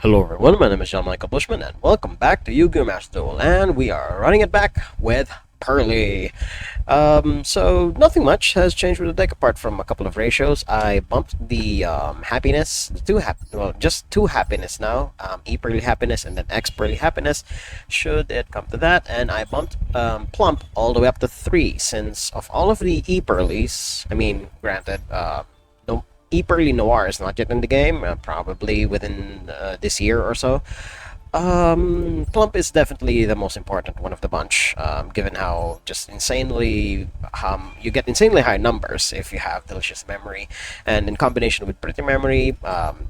Hello everyone, my name is John Michael Bushman and welcome back to YuGiOh Duel, and we are running it back with Purrely. So nothing much has changed with the deck apart from a couple of ratios. I bumped the happiness, just two happiness now, E-Purrely happiness and then X-Purrely happiness, should it come to that, and I bumped plump all the way up to 3, since of all of the E-Purrelys, I mean, granted, no, E-Purrely Noir is not yet in the game, probably within this year or so. Plump is definitely the most important one of the bunch, given how just insanely you get insanely high numbers if you have delicious memory, and in combination with pretty memory,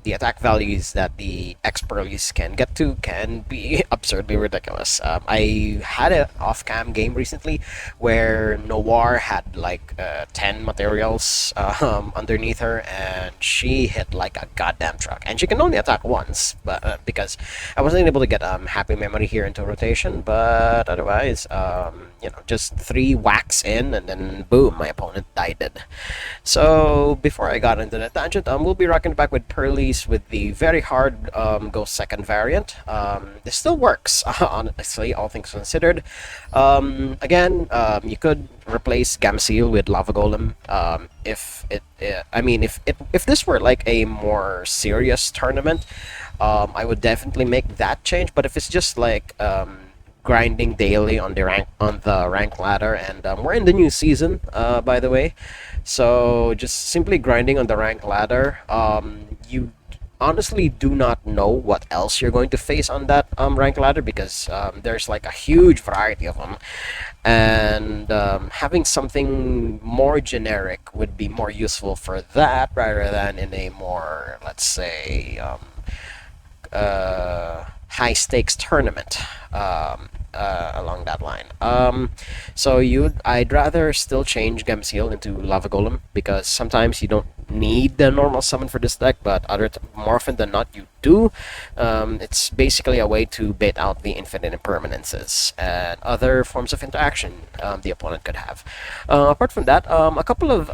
the attack values that the X-Purrelys can get to can be absurdly ridiculous. I had an off-cam game recently where Noir had like 10 materials underneath her, and she hit like a goddamn truck, and she can only attack once, but because I wasn't able to get happy memory here into rotation, but otherwise, just 3 whacks in, and then boom, my opponent died. So before I got into the tangent, we'll be rocking back with Purrely's with the very hard go second variant. This still works, honestly, all things considered. You could replace Gamseal with Lava Golem. If this were like a more serious tournament, I would definitely make that change. But if it's just like grinding daily on the rank ladder, and we're in the new season, by the way, so just simply grinding on the rank ladder, you honestly do not know what else you're going to face on that rank ladder, because there's like a huge variety of them, and having something more generic would be more useful for that rather than in a more, let's say, high stakes tournament, along that line. I'd rather still change Gamsil into Lava Golem, because sometimes you don't need the normal summon for this deck, but more often than not you do. It's basically a way to bait out the infinite impermanences and other forms of interaction the opponent could have. Apart from that, a couple of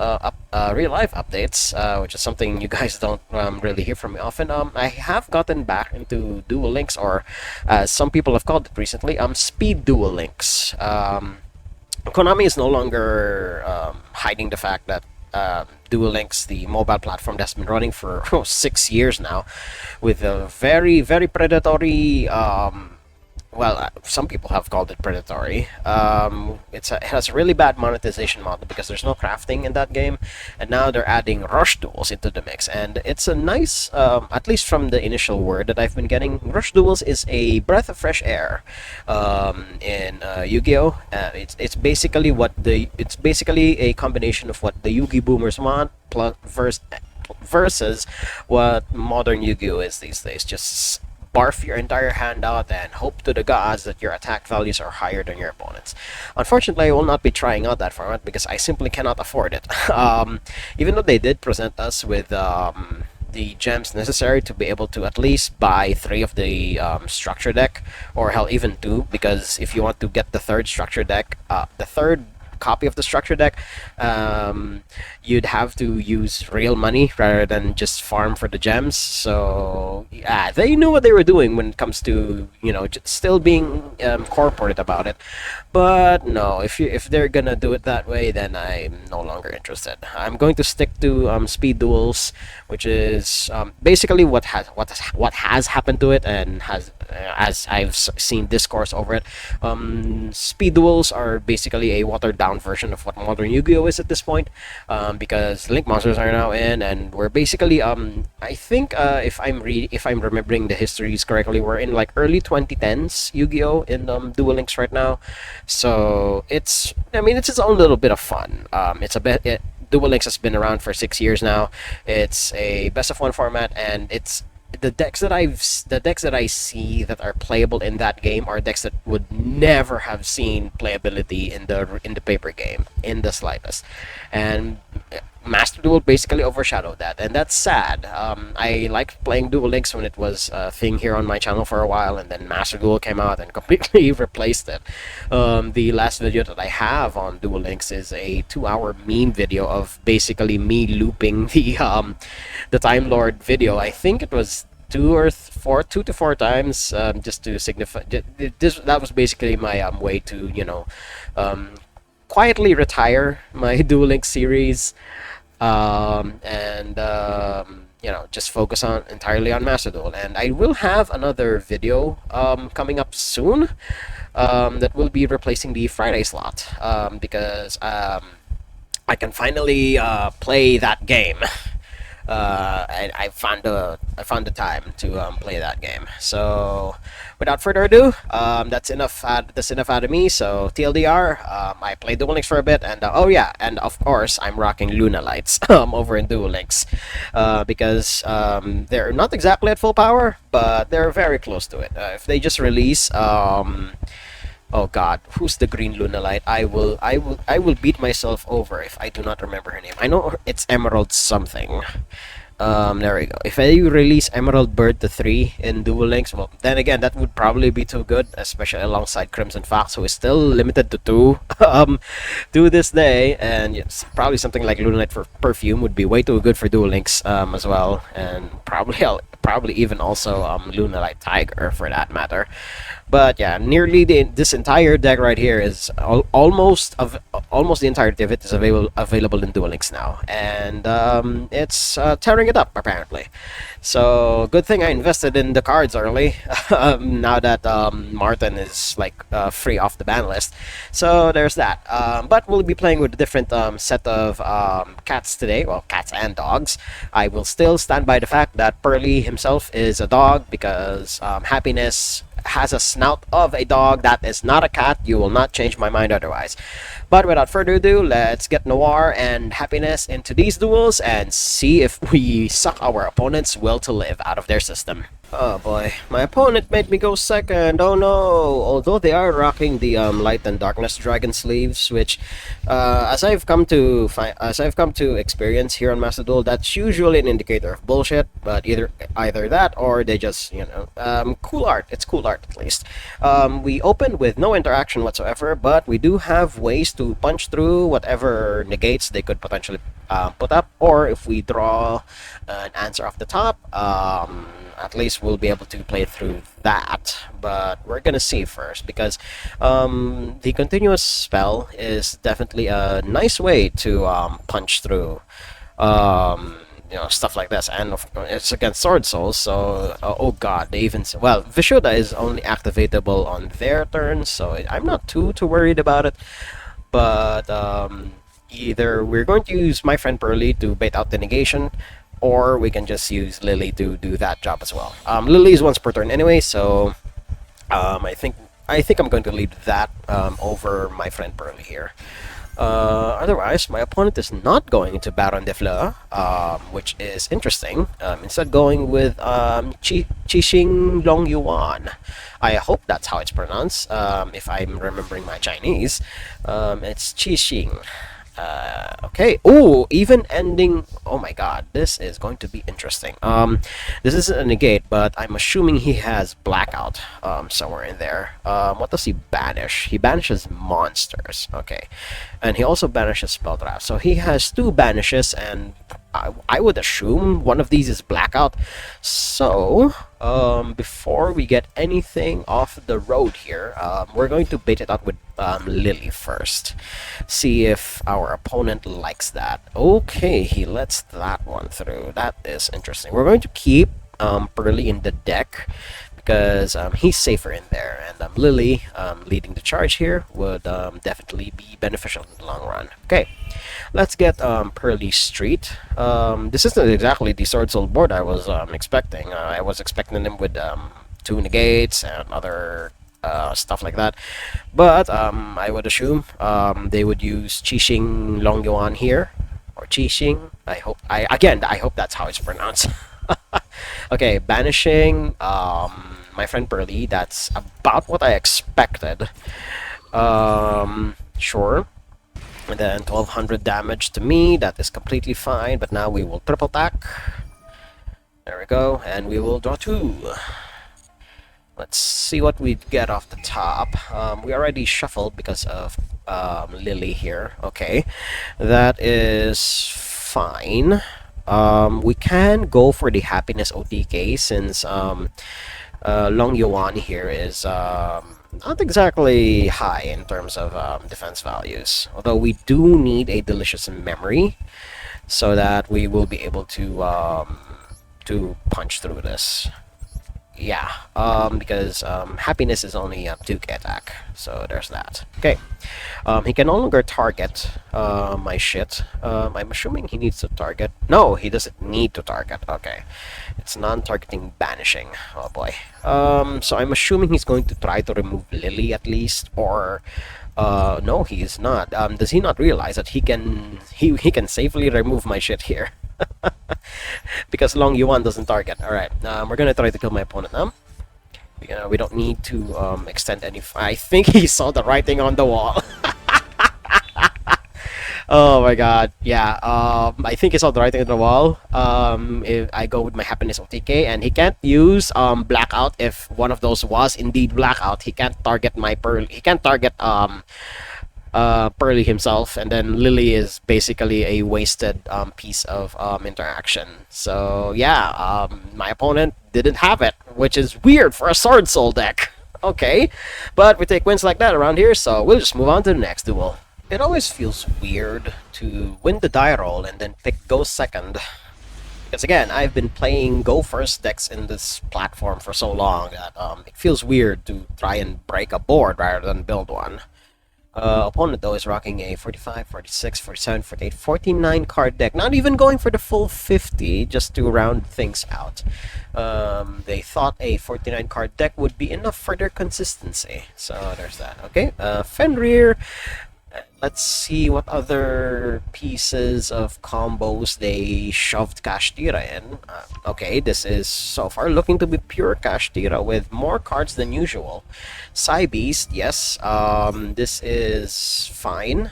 real life updates, which is something you guys don't really hear from me often. I have gotten back into Duel Links, or as some people have called it recently, speed Duel Links. Konami is no longer hiding the fact that Duel Links, the mobile platform that's been running for 6 years now, with a very, very predatory, some people have called it predatory. It has a really bad monetization model because there's no crafting in that game, and now they're adding rush duels into the mix, and it's a nice, at least from the initial word that I've been getting, rush duels is a breath of fresh air in Yu-Gi-Oh. It's basically a combination of what the Yu-Gi boomers want plus versus what modern Yu-Gi-Oh is these days. Just barf your entire hand out and hope to the gods that your attack values are higher than your opponents. Unfortunately, I will not be trying out that format because I simply cannot afford it. Even though they did present us with the gems necessary to be able to at least buy 3 of the structure deck, or hell, even 2, because if you want to get the third structure deck, the third copy of the structure deck, you'd have to use real money rather than just farm for the gems. So yeah, they knew what they were doing when it comes to still being corporate about it. But no, if they're gonna do it that way, then I'm no longer interested. I'm going to stick to speed duels, which is basically what has happened to it, and has as I've seen discourse over it. Speed duels are basically a watered down version of what modern Yu-Gi-Oh is at this point, because Link monsters are now in, and we're basically I think if I'm remembering the histories correctly, we're in like early 2010s Yu-Gi-Oh in Duel Links right now. So it's its own little bit of fun. Duel Links has been around for 6 years now. It's a best of 1 format, and it's the decks that I see that are playable in that game are decks that would never have seen playability in the paper game in the slightest, and Master Duel basically overshadowed that, and that's sad. I liked playing Duel Links when it was a thing here on my channel for a while, and then Master Duel came out and completely replaced it. The last video that I have on Duel Links is a 2-hour meme video of basically me looping the Time Lord video. I think it was two to four times, just to signify. This that was basically my way to um, quietly retire my Duel Links series, and just focus on entirely on Master Duel. And I will have another video coming up soon, that will be replacing the Friday slot, because I can finally play that game. I found the time to play that game. So, without further ado, that's enough out of me. So, TLDR, I played Duel Links for a bit, and oh yeah, and of course, I'm rocking Luna Lights over in Duel Links, because they're not exactly at full power, but they're very close to it. If they just release oh God, who's the green Lunalite? I will beat myself over if I do not remember her name. I know it's Emerald something. There we go. If I release Emerald Bird to 3 in Duel Links, well, then again, that would probably be too good, especially alongside Crimson Fox, who is still limited to 2 to this day. And yes, probably something like Lunalite for Perfume would be way too good for Duel Links as well. And probably even also Lunalite Tiger for that matter. But yeah, nearly this entire deck right here is almost the entirety of it is available in Duel Links now, and it's tearing it up apparently. So good thing I invested in the cards early. Now that Martin is like free off the ban list, so there's that. But we'll be playing with a different set of cats today. Well, cats and dogs. I will still stand by the fact that Purrely himself is a dog because Happiness has a snout of a dog that is not a cat. You will not change my mind otherwise. But without further ado, let's get Noir and Happiness into these duels and see if we suck our opponent's will to live out of their system. Oh boy, my opponent made me go second. Oh no! Although they are rocking the light and darkness dragon sleeves, which, as I've come to experience here on Master Duel, that's usually an indicator of bullshit. But either that or they just cool art. It's cool art at least. We opened with no interaction whatsoever, but we do have ways to punch through whatever negates they could potentially put up, or if we draw an answer off the top, at least we'll be able to play through that. But we're gonna see first, because the continuous spell is definitely a nice way to punch through stuff like this, and it's against Sword Souls, so oh god, they even well, Vishuddha is only activatable on their turn, so I'm not too worried about it. But either we're going to use my friend Purrely to bait out the negation, or we can just use Lily to do that job as well. Lily is once per turn anyway, so I think I'm going to leave that over my friend Purrely here. Otherwise, my opponent is not going into Baron de Fleur, which is interesting. Instead, going with Qixing Long Yuan. I hope that's how it's pronounced. If I'm remembering my Chinese, it's Qixing. Okay. Oh, even ending. Oh my god, this is going to be interesting. This isn't a negate, but I'm assuming he has blackout somewhere in there. What does he banish? He banishes monsters. Okay, and he also banishes spell traps. So he has 2 banishes, and I would assume one of these is blackout. So before we get anything off the road here, we're going to bait it out with Lily first. See if our opponent likes that. Okay, he lets that one through. That is interesting. We're going to keep Purrely in the deck because he's safer in there, and Lily leading the charge here would definitely be beneficial in the long run. Okay, let's get Purrely Street. This isn't exactly the Sword Soul board I was expecting. I was expecting him with 2 negates and other stuff like that, but I would assume they would use Qixing Long Yuan here, or Qixing. I hope that's how it's pronounced. Okay, banishing my friend Purrely. That's about what I expected. Sure. And then 1200 damage to me. That is completely fine. But now we will triple attack. There we go, and we will draw 2. Let's see what we get off the top. We already shuffled because of Lily here. Okay, that is fine. We can go for the happiness OTK since Long Yuan here is not exactly high in terms of defense values. Although we do need a delicious memory so that we will be able to punch through this. Yeah, because happiness is only a 2k attack, so there's that. Okay, he can no longer target my shit. I'm assuming he needs to target. No, he doesn't need to target. Okay, it's non-targeting banishing. Oh boy. So I'm assuming he's going to try to remove Lily at least, or no, he is not. Does he not realize that he can safely remove my shit here? Because Long Yuan doesn't target. Alright, we're gonna try to kill my opponent now. We don't need to extend any. I think he saw the writing on the wall. Oh my god, yeah. I think he saw the writing on the wall. If I go with my happiness OTK, and he can't use blackout if one of those was indeed blackout. He can't target my pearl. He can't target Purrely himself, and then Lily is basically a wasted piece of interaction. So yeah, my opponent didn't have it, which is weird for a Sword Soul deck. Okay, but we take wins like that around here, so we'll just move on to the next duel. It always feels weird to win the die roll and then pick Go second. Because again, I've been playing Go first decks in this platform for so long that it feels weird to try and break a board rather than build one. Opponent though is rocking a 45, 46, 47, 48, 49 card deck. Not even going for the full 50 just to round things out. They thought a 49 card deck would be enough for their consistency. So there's that. Okay, Fenrir. Let's see what other pieces of combos they shoved Kashtira in. Okay, this is so far looking to be pure Kashtira with more cards than usual. Psy Beast, yes, this is fine.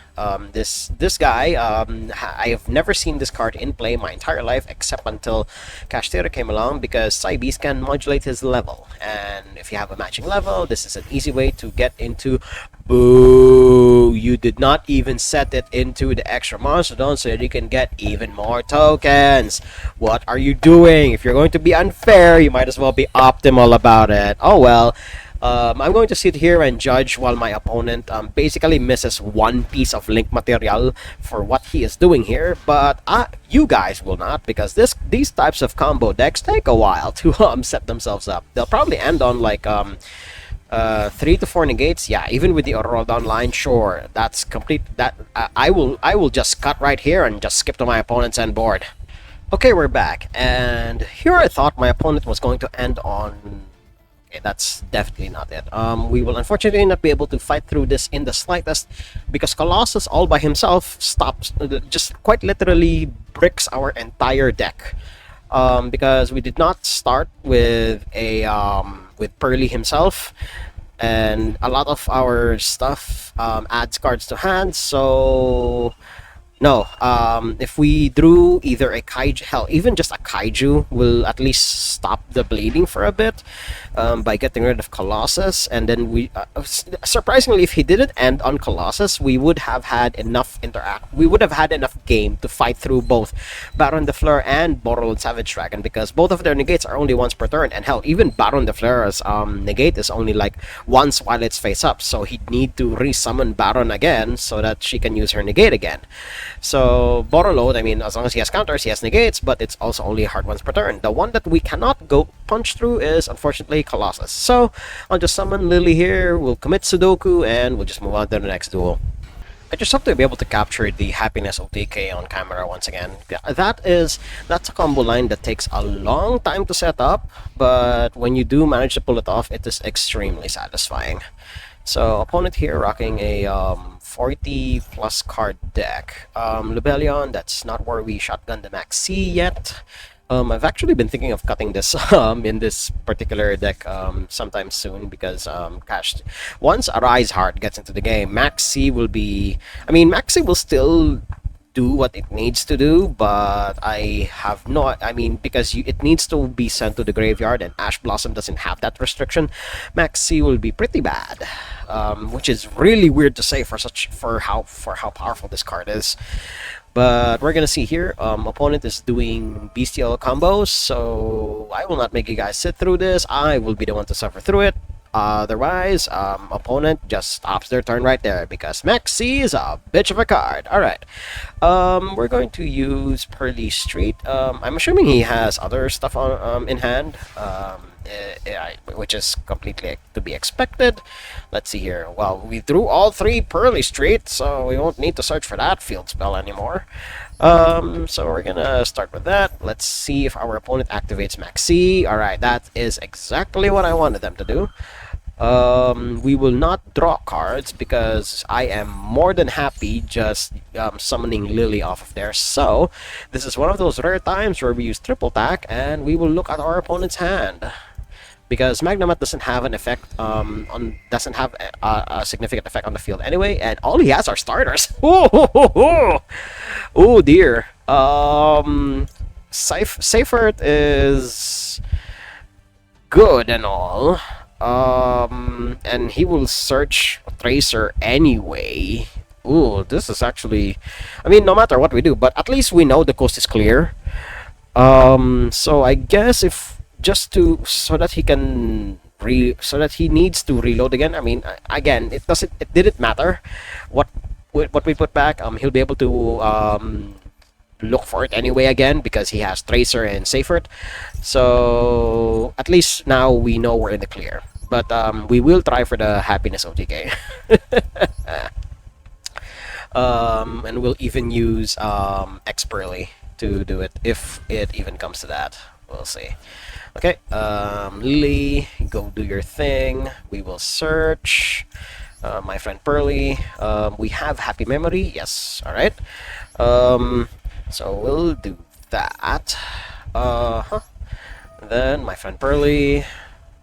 This guy, I have never seen this card in play my entire life except until Kashtira came along, because Psy Beast can modulate his level. And if you have a matching level, this is an easy way to get into... Boo! You did not even set it into the extra monster zone so that you can get even more tokens. What are you doing? If you're going to be unfair, you might as well be optimal about it. Oh well. I'm going to sit here and judge while my opponent basically misses one piece of link material for what he is doing here, but you guys will not, because these types of combo decks take a while to set themselves up. They'll probably end on like 3 to 4 negates. Yeah, even with the auto down line, sure, that's complete. That I will just cut right here and just skip to my opponent's end board. Okay, we're back, and here I thought my opponent was going to end on... Okay, that's definitely not it. We will unfortunately not be able to fight through this in the slightest, because Colossus all by himself stops, just quite literally bricks our entire deck. Because we did not start with a with Purrely himself, and a lot of our stuff adds cards to hand. So no, if we drew either a kaiju, hell, even just a kaiju will at least stop the bleeding for a bit by getting rid of Colossus. And then we, surprisingly, if he didn't end on Colossus, we would have had enough we would have had enough game to fight through both Baron de Fleur and Boral and Savage Dragon, because both of their negates are only once per turn. And hell, even Baron de Fleur's negate is only like once while it's face up, so he'd need to resummon Baron again so that she can use her negate again. So Borolo, I mean, as long as he has counters, he has negates, but it's also only hard once per turn. The one that we cannot go punch through is, unfortunately, Colossus. So I'll just summon Lily here, we'll commit Sudoku, and we'll just move on to the next duel. I just have to be able to capture the happiness OTK on camera once again. That's a combo line that takes a long time to set up, but when you do manage to pull it off, it is extremely satisfying. So opponent here rocking a 40 plus card deck. Lebellion, that's not where we shotgun the Max C yet. I've actually been thinking of cutting this in this particular deck sometime soon, because once Arise Heart gets into the game, Max C will be... I mean, Max C will still do what it needs to do, but I have no... I mean, because it needs to be sent to the graveyard, and Ash Blossom doesn't have that restriction. Max C will be pretty bad, which is really weird to say for how powerful this card is. But we're gonna see here. Opponent is doing bestial combos, so I will not make you guys sit through this. I will be the one to suffer through it. Otherwise, opponent just stops their turn right there because Maxi is a bitch of a card. All right. We're going to use Purrely Street. I'm assuming he has other stuff on in hand. Which is completely to be expected. Let's see here. Well, we drew all three Purrely Street, so we won't need to search for that field spell anymore. So we're gonna start with that. Let's see if our opponent activates Maxi. Alright, that is exactly what I wanted them to do. We will not draw cards because I am more than happy just summoning Lily off of there. So this is one of those rare times where we use triple attack and we will look at our opponent's hand. Because Magnemite doesn't have an effect doesn't have a significant effect on the field anyway, and all he has are starters. Oh dear. Seifert is good and all. And he will search Tracer anyway. Ooh, this is actually, I mean, no matter what we do, but at least we know the coast is clear. So I guess if just to so that he can so that he needs to reload again. I mean, again, it didn't matter what we put back. He'll be able to look for it anyway again because he has Tracer and Seifert. So at least now we know we're in the clear. But we will try for the happiness OTK. And we'll even use X-Purrely to do it if it even comes to that. We'll see. Okay, Lily, go do your thing. We will search. My friend Purrely. We have Happy Memory. Yes. All right. So we'll do that. Then my friend Purrely.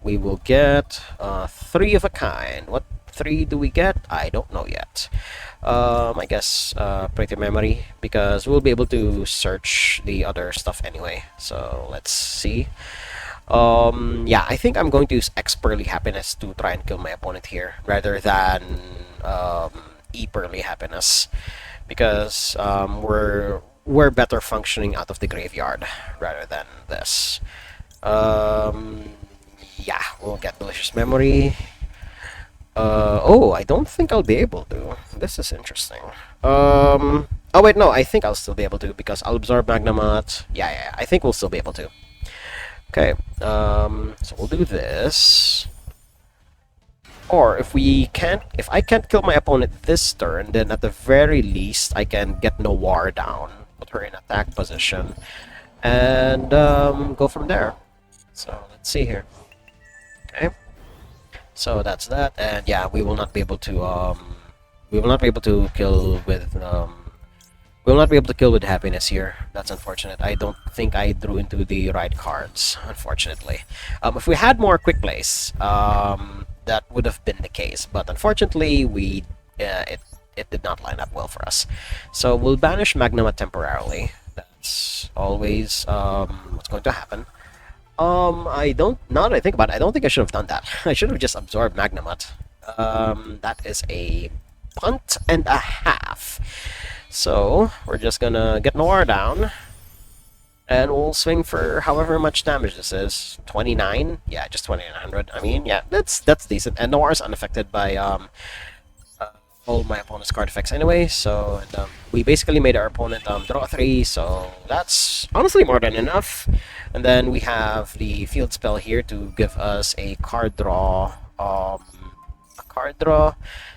We will get 3 of a kind. What 3 do we get? I don't know yet. I guess Pretty Memory, because we'll be able to search the other stuff anyway. So let's see. Yeah, I think I'm going to use X-Purrely Happiness to try and kill my opponent here, rather than E-Purrely Happiness, because we're better functioning out of the graveyard rather than this. Yeah, we'll get Delicious Memory. Oh, I don't think I'll be able to. This is interesting. Oh wait, no, I think I'll still be able to because I'll absorb Magnemite. Yeah, I think we'll still be able to. Okay, so we'll do this. Or if I can't kill my opponent this turn, then at the very least I can get Noir down, put her in attack position, and go from there. So let's see here. Okay, so that's that, and yeah, we will not be able to kill with we will not be able to kill with happiness here. That's unfortunate. I don't think I drew into the right cards, unfortunately. If we had more quick plays, that would have been the case, but unfortunately it did not line up well for us. So we'll banish Magnemite temporarily. That's always what's going to happen. Now that I think about it, I don't think I should have done that. I should have just absorbed Magnemite. That is a punt and a half. So we're just gonna get Noir down, and we'll swing for however much damage this is. 29? Yeah, just 2900. I mean, yeah, that's decent. And Noir's unaffected by all my opponent's card effects anyway. So and, we basically made our opponent draw 3. So that's honestly more than enough. And then we have the field spell here to give us a card draw.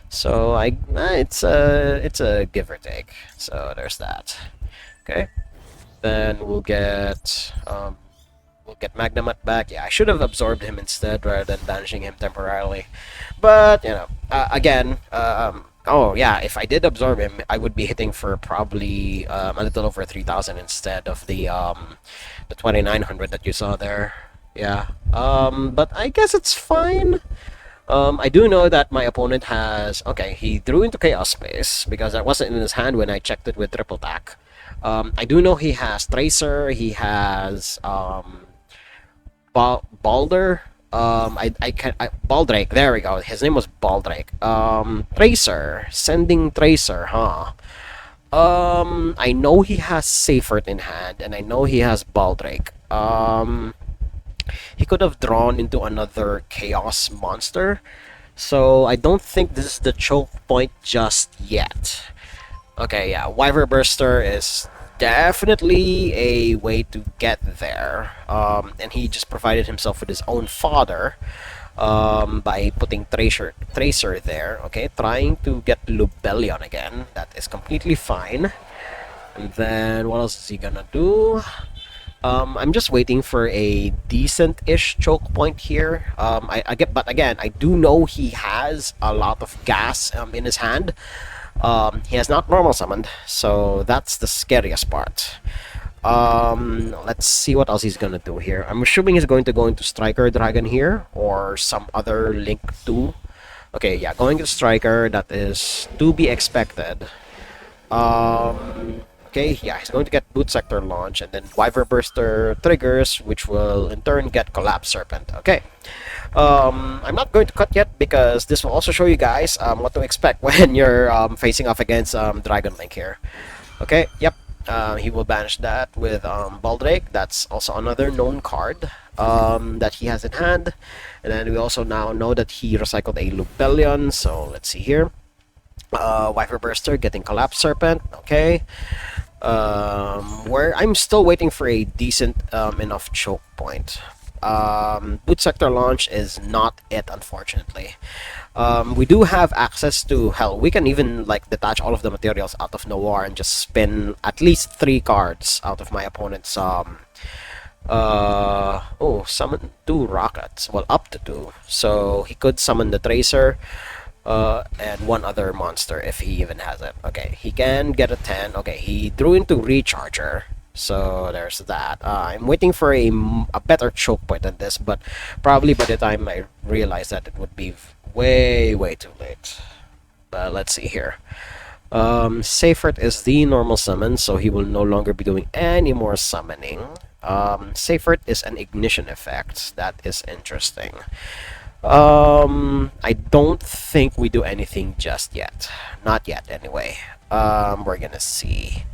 So it's a give or take. So there's that. Okay. Then we'll get Magnemite back. Yeah, I should have absorbed him instead rather than banishing him temporarily. But you know, again, oh yeah, if I did absorb him, I would be hitting for probably a little over 3,000 instead of the 2,900 that you saw there. Yeah. But I guess it's fine. I do know that my opponent has... Okay, he drew into Chaos Space because that wasn't in his hand when I checked it with triple attack. I do know he has Tracer, he has Balder. Baldrake, there we go. His name was Baldrake. Tracer, sending Tracer, huh? I know he has Seifert in hand, and I know he has Baldrake. He could have drawn into another Chaos monster, so I don't think this is the choke point just yet. Okay, yeah, Wyver Burster is definitely a way to get there. And he just provided himself with his own fodder by putting Tracer there. Okay, trying to get Lubellion again. That is completely fine. And then what else is he gonna do? I'm just waiting for a decent-ish choke point here. I get, but again, I do know he has a lot of gas in his hand. He has not normal summoned, so that's the scariest part. Let's see what else he's gonna do here. I'm assuming he's going to go into Striker Dragon here, or some other Link 2. Okay, yeah, going to Striker, that is to be expected. Okay, yeah, he's going to get Boot Sector launch, and then Wyver Burster triggers, which will in turn get Collapse Serpent. Okay. I'm not going to cut yet because this will also show you guys what to expect when you're facing off against Dragon Link here. Okay, yep. He will banish that with Baldrake. That's also another known card that he has in hand. And then we also now know that he recycled a Lubellion. So let's see here. Wyver Burster getting Collapse Serpent. Okay. Where I'm still waiting for a decent enough choke point. Boot Sector launch is not it, unfortunately. We do have access to, hell, we can even like detach all of the materials out of Noir and just spin at least 3 cards out of my opponent's summon 2 rockets. Well, up to 2. So he could summon the Tracer and 1 other monster if he even has it. Okay, he can get a 10. Okay, he drew into Recharger. So there's that. I'm waiting for a better choke point than this, but probably by the time I realize that, it would be way too late. But let's see here. Seifert is the normal summon, so he will no longer be doing any more summoning. Seifert is an ignition effect. That is interesting. I don't think we do anything just yet. Not yet, anyway. We're gonna see.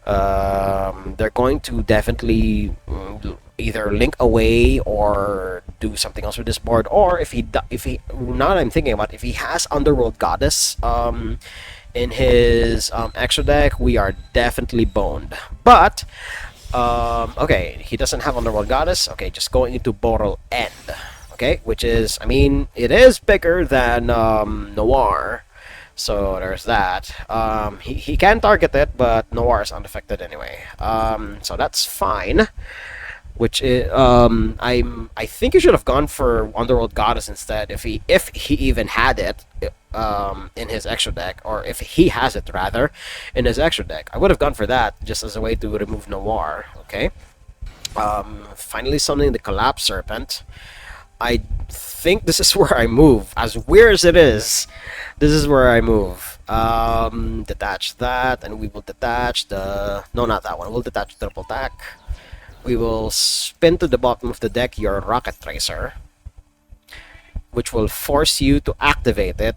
They're going to definitely either link away or do something else with this board, or if he now that I'm thinking about it, if he has Underworld Goddess in his extra deck, we are definitely boned. But okay, he doesn't have Underworld Goddess. Okay, just going into Boral End. Okay, which is, I mean, it is bigger than Noir. So there's that. He can target it, but Noir is unaffected anyway. So that's fine. Which is, I think you should have gone for Underworld Goddess instead if he even had it in his extra deck, or if he has it rather in his extra deck. I would have gone for that just as a way to remove Noir. Okay. Finally summoning the Collapse Serpent. I think this is where I move. As weird as it is, this is where I move. Detach that, and we will detach the... No, not that one. We'll detach Triple Attack. We will spin to the bottom of the deck your Rocket Tracer, which will force you to activate it.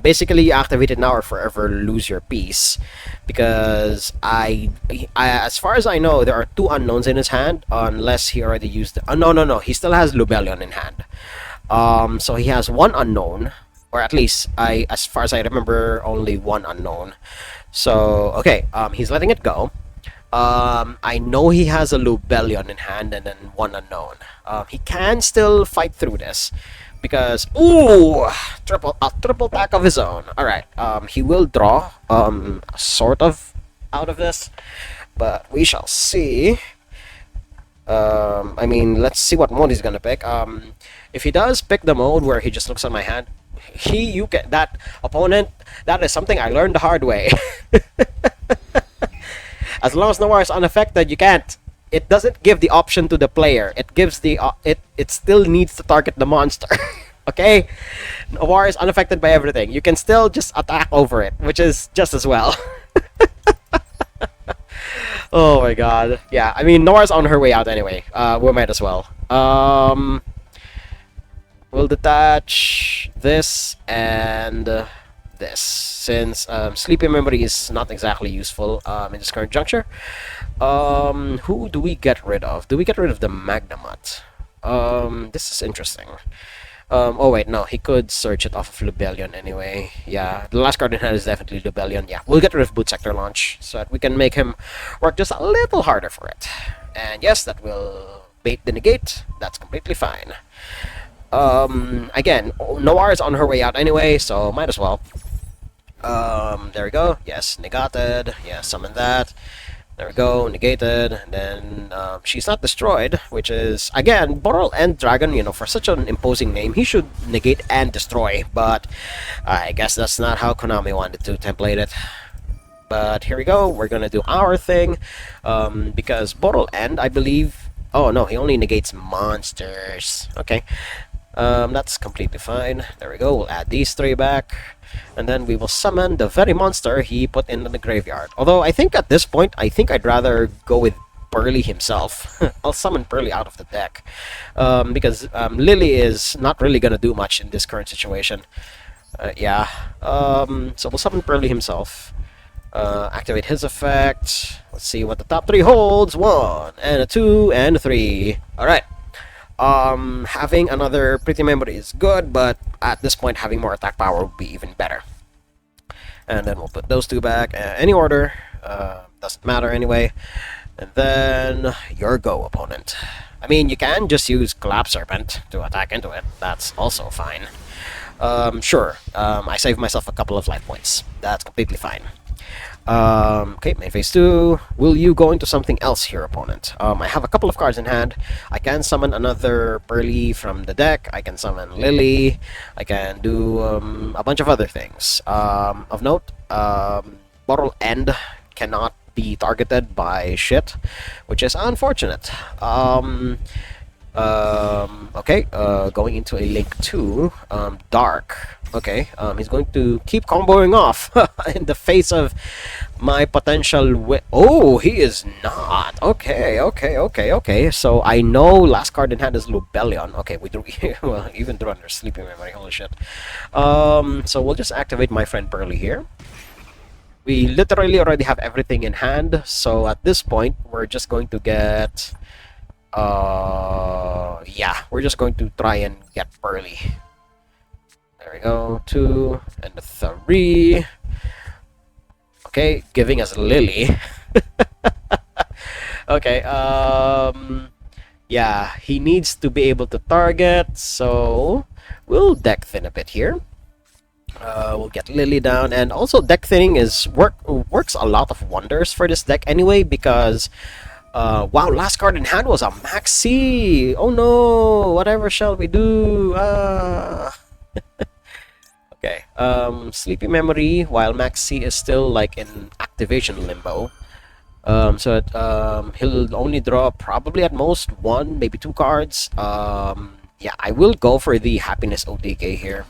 Basically, you activate it now or forever lose your piece. Because as far as I know, there are 2 unknowns in his hand, unless he already used... no. He still has Lubellion in hand. So he has 1 unknown, or at least, as far as I remember, only 1 unknown. So, okay, he's letting it go. I know he has a Lubellion in hand and then 1 unknown. He can still fight through this. Because, ooh, triple attack of his own. Alright, he will draw, sort of, out of this. But we shall see. I mean, let's see what mode he's gonna pick. If he does pick the mode where he just looks at my hand, you get that opponent, that is something I learned the hard way. As long as Noir is unaffected, you can't. It doesn't give the option to the player. It gives the it still needs to target the monster. Okay? Noir is unaffected by everything. You can still just attack over it, which is just as well. Oh my god. Yeah, I mean, Noir's on her way out anyway. We might as well. We'll detach this and this. since Sleepy Memory is not exactly useful in this current juncture. Who do we get rid of? Do we get rid of the Magnamut? This is interesting. Oh wait, no, he could search it off of Lubellion anyway. Yeah, the last card in hand is definitely Lubellion. Yeah, we'll get rid of Boot Sector Launch so that we can make him work just a little harder for it. And yes, that will bait the negate. That's completely fine. Again, Noir is on her way out anyway, so might as well. There we go. Yes, negated. Yeah, summon that. There we go, negated, and then she's not destroyed, which is, again, Boral and Dragon, you know, for such an imposing name, he should negate and destroy, but I guess that's not how Konami wanted to template it. But here we go, we're gonna do our thing, because Boral End, I believe, oh no, he only negates monsters, okay. That's completely fine. There we go, we'll add these three back. And then we will summon the very monster he put in the graveyard. Although I think at this point, I think I'd rather go with Purrely himself. I'll summon Purrely out of the deck. Because Lyly is not really going to do much in this current situation. Yeah. So we'll summon Purrely himself. Activate his effect. Let's see what the top three holds. 1, and a 2, and a 3. Alright. Having another Pretty Memory is good, but at this point having more attack power would be even better. And then we'll put those two back, any order, doesn't matter anyway. And then your go, opponent. I mean, you can just use Collapse Serpent to attack into it, that's also fine. Sure, I saved myself a couple of life points, that's completely fine. Okay, main phase 2. Will you go into something else here, opponent? I have a couple of cards in hand. I can summon another Purrely from the deck. I can summon Lyly. I can do a bunch of other things. Of note, Bottle End cannot be targeted by shit, which is unfortunate. Okay, going into a Link 2, Dark. Okay, he's going to keep comboing off in the face of my potential oh, he is not. Okay. So I know last card in hand is Lubellion. Okay, we drew well, even drew under Sleepy Memory. Holy shit. So we'll just activate my friend Purrely here. We literally already have everything in hand, so at this point we're just going to get yeah, we're just going to try and get Purrely. There we go, 2 and 3. Okay, giving us Lyly. Okay, yeah, he needs to be able to target, so we'll deck thin a bit here. We'll get Lyly down, and also deck thinning is works a lot of wonders for this deck anyway, because wow, last card in hand was a Maxi. Oh no, whatever shall we do? Okay, Sleepy Memory, while Maxi is still like in activation limbo. So he'll only draw probably at most 1, maybe 2 cards. Yeah, I will go for the Happiness OTK here,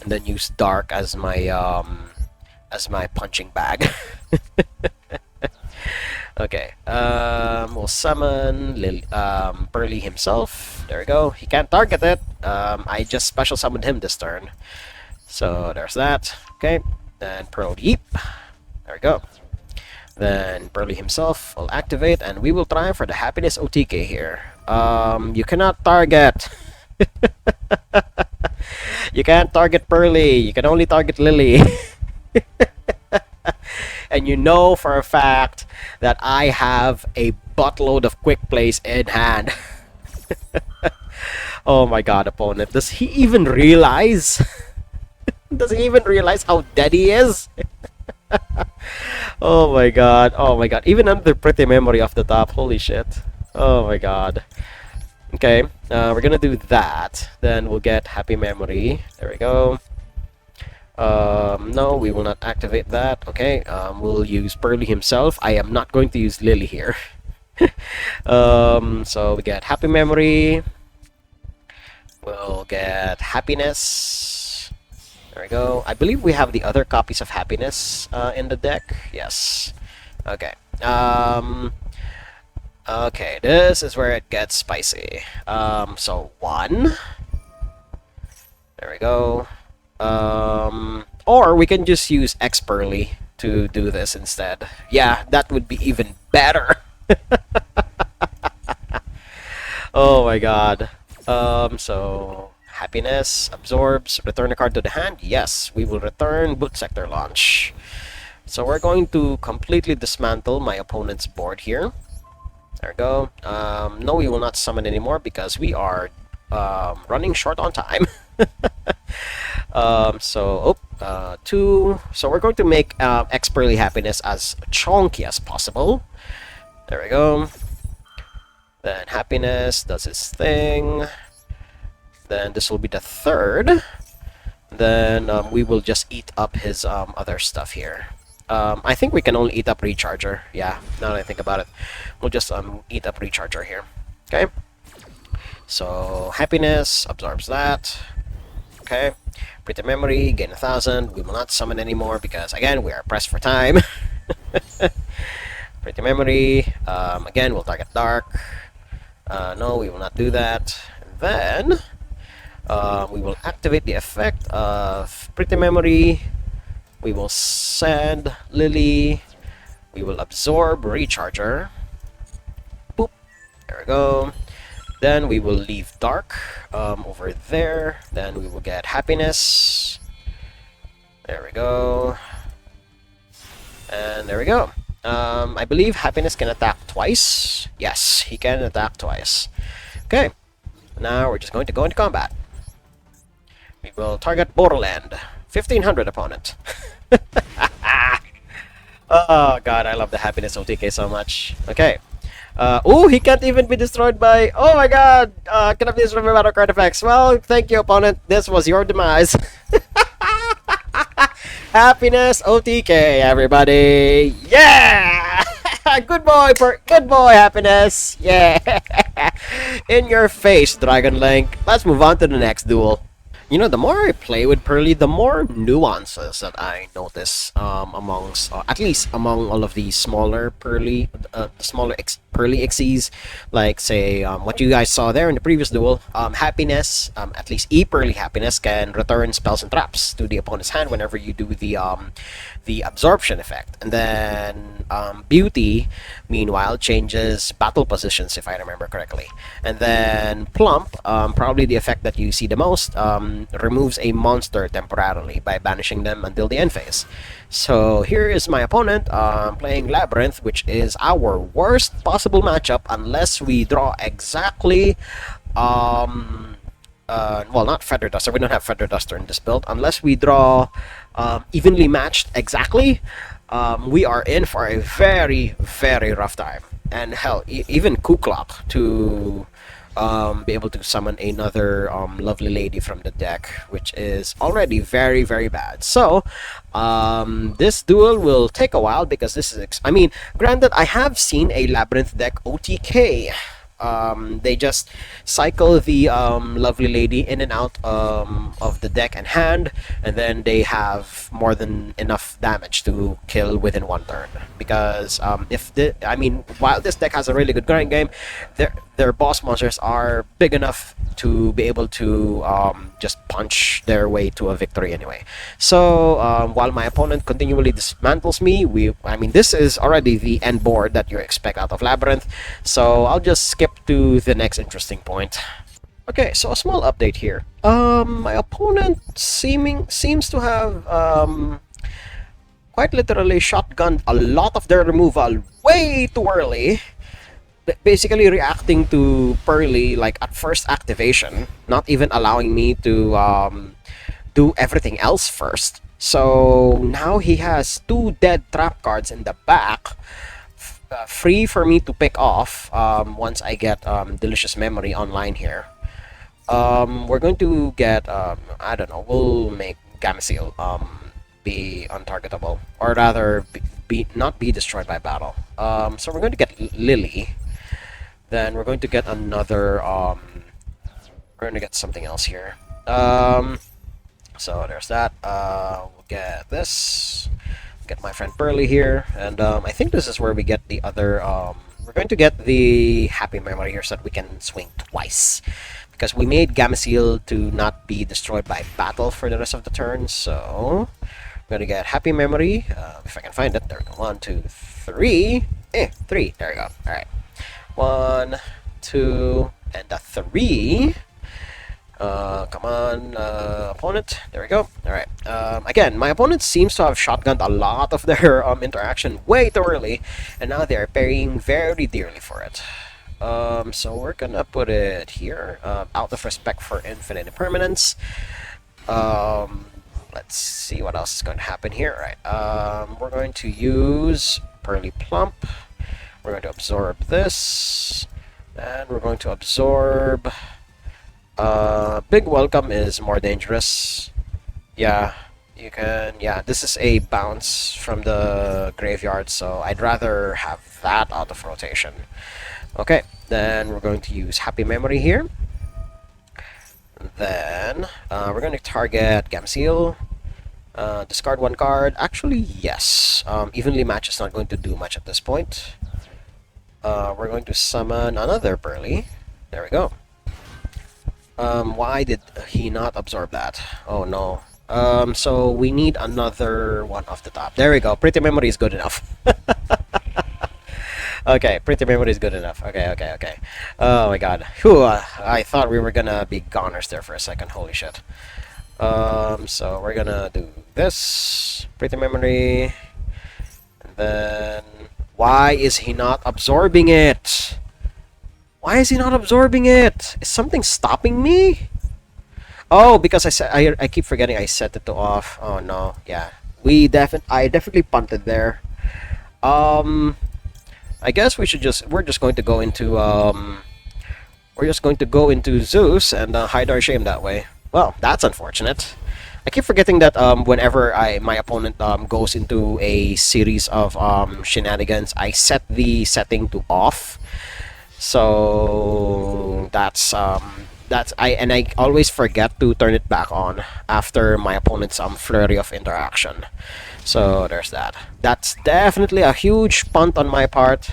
and then use Dark as my punching bag. Okay, we'll summon Purrely himself. There we go. He can't target it. I just special summoned him this turn. So there's that. Okay, then Pearl Yeep. There we go. Then Purrely himself will activate, and we will try for the Happiness OTK here. You cannot target. You can't target Purrely. You can only target Lyly. And you know for a fact that I have a buttload of quick plays in hand. Oh my god, opponent. Does he even realize? Does he even realize how dead he is? Oh my god. Oh my god. Even under Pretty Memory off the top. Holy shit. Oh my god. Okay. We're gonna do that. Then we'll get Happy Memory. There we go. No, we will not activate that. Okay, we'll use Purrely himself. I am not going to use Lyly here. So we get Happy Memory. We'll get Happiness. There we go. I believe we have the other copies of Happiness in the deck. Yes. Okay. Okay, this is where it gets spicy. So 1. There we go. Or we can just use X Purrely to do this instead. Yeah, that would be even better. Oh my god. So happiness absorbs, return a card to the hand. Yes, we will return boot sector launch. So we're going to completely dismantle my opponent's board here. There we go. No, we will not summon anymore because we are running short on time. Two. So we're going to make X Purrely Happiness as chunky as possible. There we go. Then Happiness does its thing. Then this will be the third. Then we will just eat up his other stuff here. I think we can only eat up Recharger. Yeah, now that I think about it. We'll just eat up Recharger here. Okay. So Happiness absorbs that. Okay. Pretty Memory, gain 1,000. We will not summon anymore because, again, we are pressed for time. Pretty Memory. Again, we'll target Dark. No, we will not do that. Then, we will activate the effect of Pretty Memory. We will send Lily. We will absorb Recharger. Boop. There we go. Then we will leave Dark over there. Then we will get Happiness. There we go. And there we go. I believe Happiness can attack twice. Yes, he can attack twice. Okay. Now we're just going to go into combat. We will target Borderland. 1,500 opponent. Oh god, I love the Happiness OTK so much. Okay. Oh, he can't even be destroyed by... Oh my god! Cannot be destroyed by battle card effects. Well, thank you, opponent. This was your demise. Happiness OTK, everybody. Yeah! Good boy, Happiness. Yeah! In your face, Dragon Link. Let's move on to the next duel. You know, the more I play with Purrely, the more nuances that I notice amongst, at least among all of the smaller Purrely, Purrely Xyzs, like say what you guys saw there in the previous duel. Happiness, at least Purrely Happiness, can return spells and traps to the opponent's hand whenever you do the absorption effect, and then Beauty, meanwhile, changes battle positions if I remember correctly, and then Plump, probably the effect that you see the most. Removes a monster temporarily by banishing them until the end phase. So here is my opponent playing Labyrinth, which is our worst possible matchup unless we draw exactly well, not Feather Duster, we don't have Feather Duster in this build. Unless we draw evenly matched exactly, we are in for a very, very rough time. And hell, even Kuklok to be able to summon another lovely lady from the deck, which is already very, very bad. So this duel will take a while because this is I mean, granted, I have seen a Labyrinth deck OTK. They just cycle the lovely lady in and out of the deck and hand, and then they have more than enough damage to kill within one turn. Because I mean, while this deck has a really good grind game, their boss monsters are big enough to be able to just punch their way to a victory anyway. So while my opponent continually dismantles me, I mean, this is already the end board that you expect out of Labyrinth. So I'll just skip to the next interesting point. Okay, so a small update here. My opponent seems to have quite literally shotgunned a lot of their removal way too early. Basically reacting to Purrely like at first activation, not even allowing me to do everything else first. So now he has 2 dead trap cards in the back, free for me to pick off once I get Delicious Memory online here. We're going to get, I don't know, we'll make Gamsil be untargetable, or rather not be destroyed by battle. So we're going to get Lily. Then we're going to get another, we're going to get something else here. So there's that. We'll get this. Get my friend Purrely here. And I think this is where we get the other, we're going to get the Happy Memory here so that we can swing twice. because we made Gameciel to not be destroyed by battle for the rest of the turn. So I'm gonna get Happy Memory, if I can find it. There we go. 1, 2, 3. 3. There we go. All right. 1, 2, and a 3. Come on, opponent. There we go. All right. Again, my opponent seems to have shotgunned a lot of their interaction way too early, and now they're paying very dearly for it. So we're gonna put it here, out of respect for infinite impermanence. Let's see what else is going to happen here. All right. We're going to use Purrely Plump. We're going to absorb this, and we're going to absorb. Big Welcome is more dangerous. Yeah, you can. Yeah, this is a bounce from the graveyard, so I'd rather have that out of rotation. Okay, then we're going to use Happy Memory here. Then we're going to target Gameciel. Discard 1 card. Actually, yes. Evenly Match is not going to do much at this point. We're going to summon another Purrely. There we go. Why did he not absorb that? Oh no. So we need another one off the top. There we go. Pretty Memory is good enough. Okay, Pretty Memory is good enough. Okay. Oh my god. Whew, I thought we were gonna be goners there for a second. Holy shit. So we're gonna do this. Pretty Memory. And then... Why is he not absorbing it? Why is he not absorbing it? Is something stopping me? Oh, because I keep forgetting I set it to off. Oh no, yeah. I definitely punted there. I guess we're just going to go into Zeus and hide our shame that way. Well, that's unfortunate. I keep forgetting that whenever my opponent goes into a series of shenanigans, I set the setting to off. So I always forget to turn it back on after my opponent's flurry of interaction. So there's that. That's definitely a huge punt on my part.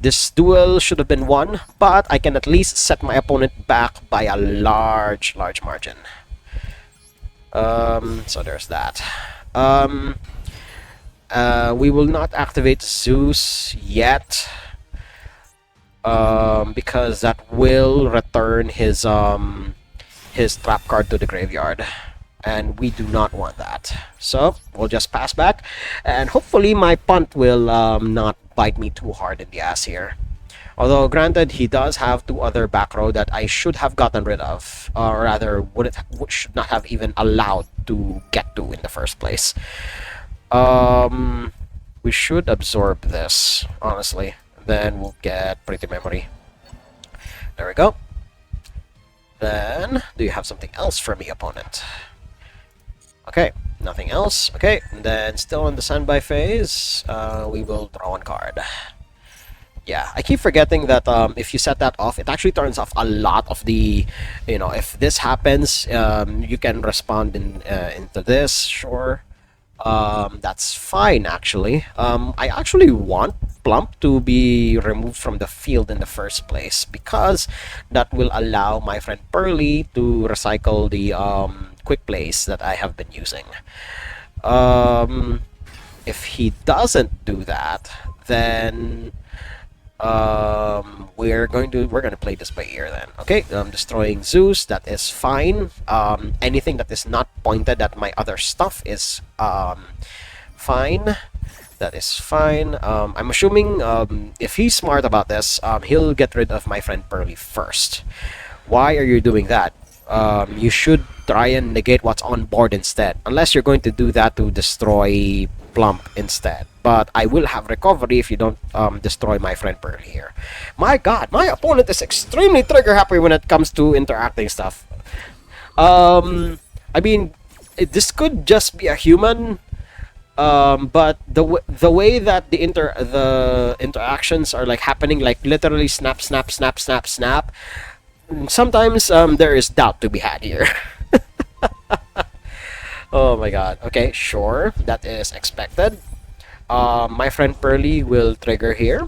This duel should have been won, but I can at least set my opponent back by a large margin. So there's that. We will not activate Zeus yet. Because that will return his trap card to the graveyard, and we do not want that. So we'll just pass back, and hopefully my punt will not bite me too hard in the ass here. Although granted, he does have 2 other back row that I should have gotten rid of, or rather should not have even allowed to get to in the first place. We should absorb this, honestly. Then we'll get Pretty Memory. There we go. Then, do you have something else for me, opponent? Okay, nothing else. Okay, and then still in the standby phase, we will draw 1 card. Yeah, I keep forgetting that if you set that off, it actually turns off a lot of the, if this happens, you can respond into this, sure. That's fine, actually. I actually want Plump to be removed from the field in the first place, because that will allow my friend Purrely to recycle the quick plays that I have been using. If he doesn't do that, then we're gonna play this by ear then. Okay, destroying Zeus, that is fine. Anything that is not pointed at my other stuff is fine. That is fine. I'm assuming if he's smart about this, he'll get rid of my friend Purrely first. Why are you doing that? You should try and negate what's on board instead, unless you're going to do that to destroy Plump instead. But I will have recovery if you don't destroy my friend Purrely here. My god, my opponent is extremely trigger happy when it comes to interacting stuff. I mean, this could just be a human, but the way that the interactions are like happening, like literally snap, sometimes there is doubt to be had here. Oh my god. Okay, sure, that is expected. My friend Purrely will trigger here.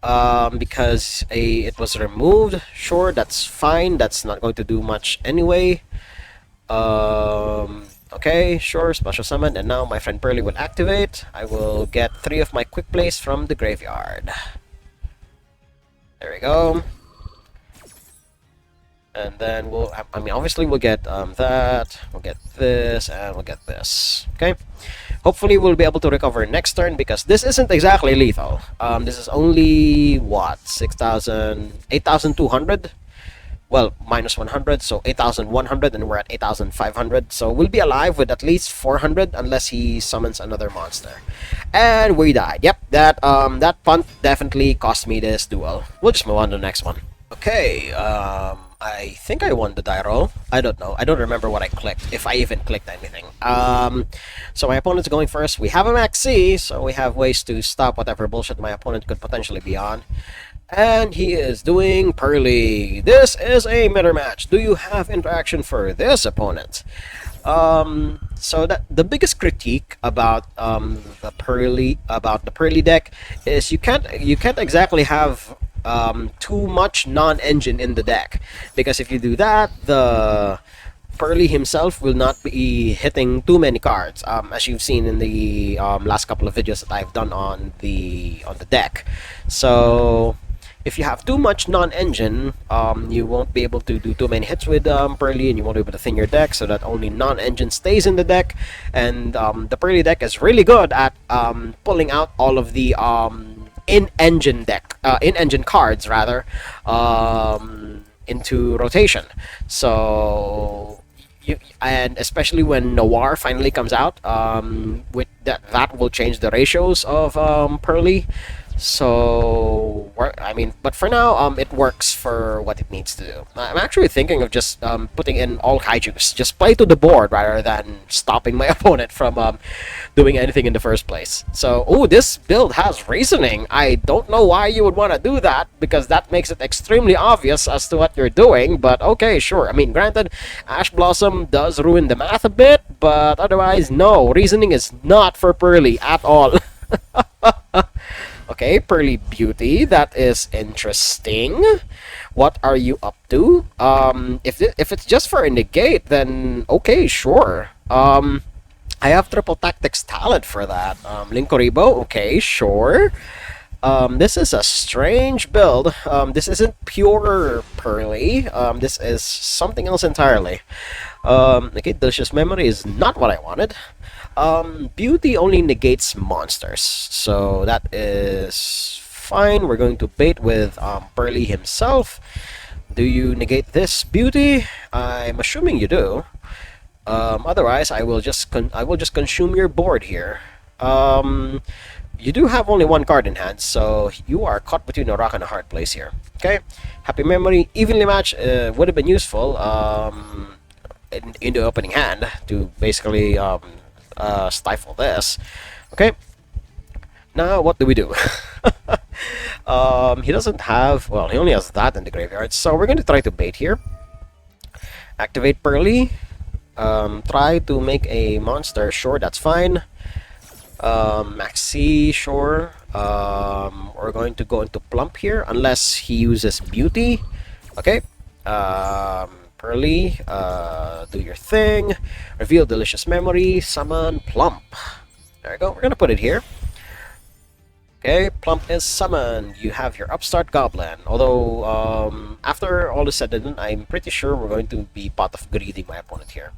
because it was removed. Sure, that's fine. That's not going to do much anyway. Okay, sure, special summon, and now my friend Purrely will activate. I will get 3 of my quick plays from the graveyard. There we go. And then I mean, obviously we'll get that, we'll get this, and we'll get this. Okay? Hopefully we'll be able to recover next turn because this isn't exactly lethal. This is only, what, 6,000, 8,200? Well, minus 100, so 8,100, and we're at 8,500. So we'll be alive with at least 400 unless he summons another monster. And we died. Yep, that punt definitely cost me this duel. We'll just move on to the next one. Okay, I think I won the die roll. I don't know. I don't remember what I clicked, if I even clicked anything. So my opponent's going first. We have a max C, so we have ways to stop whatever bullshit my opponent could potentially be on. And he is doing Purrely. This is a mirror match. Do you have interaction for this opponent? So that the biggest critique about the Purrely deck is you can't exactly have too much non-engine in the deck, because if you do that, the Purrely himself will not be hitting too many cards, as you've seen in the last couple of videos that I've done on the deck. So if you have too much non-engine, you won't be able to do too many hits with Purrely, and you won't be able to thin your deck so that only non-engine stays in the deck. And the Purrely deck is really good at pulling out all of the in-engine cards rather, into rotation. So and especially when Noir finally comes out, with that will change the ratios of Purrely. So I mean, but for now, it works for what it needs to do. I'm actually thinking of just putting in all kaijus, just play to the board rather than stopping my opponent from doing anything in the first place. So, oh, this build has reasoning. I don't know why you would want to do that, because that makes it extremely obvious as to what you're doing. But okay, sure. I mean, granted, Ash Blossom does ruin the math a bit, but otherwise, no. Reasoning is not for Purrely at all. Okay, Purrely Beauty, that is interesting. What are you up to? If it's just for a negate, then okay, sure. I have triple tactics talent for that. Linkoribo, okay, sure. This is a strange build. This isn't pure Purrely. This is something else entirely. Okay, Delicious Memory is not what I wanted. Beauty only negates monsters, so that is fine. We're going to bait with Purrely himself. Do you negate this Beauty? I'm assuming you do. Otherwise, I will just consume your board here. You do have only one card in hand, so you are caught between a rock and a hard place here. Okay, Happy Memory, evenly match would have been useful in the opening hand to basically stifle this. Okay, now what do we do? He doesn't have, well, he only has that in the graveyard, so we're going to try to bait here. Activate Purrely. Try to make a monster, sure, that's fine. Maxi, sure. We're going to go into Plump here, unless he uses Beauty. Okay. Purrely, do your thing. Reveal Delicious Memory. Summon Plump. There we go. We're gonna put it here. Okay, Plump is summoned. You have your Upstart Goblin. Although, after all is said and done, I'm pretty sure we're going to be pot of greedy my opponent here.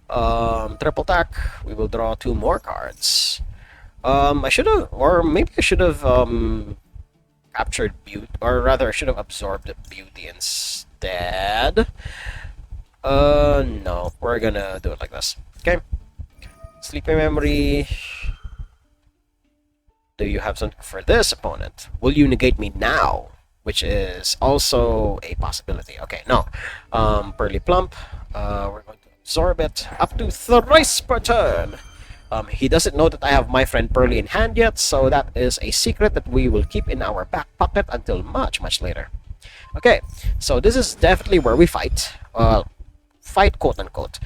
Triple attack. We will draw 2 more cards. I should have, or maybe I should have captured Beauty, or rather I should have absorbed Beauty instead. No, we're gonna do it like this. Okay. Sleepy Memory. Do you have something for this opponent? Will you negate me now? Which is also a possibility. Okay, no. Purrely Plump. We're going to absorb it up to thrice per turn. He doesn't know that I have my friend Purrely in hand yet, so that is a secret that we will keep in our back pocket until much, much later. Okay, so this is definitely where we fight. Fight, quote-unquote.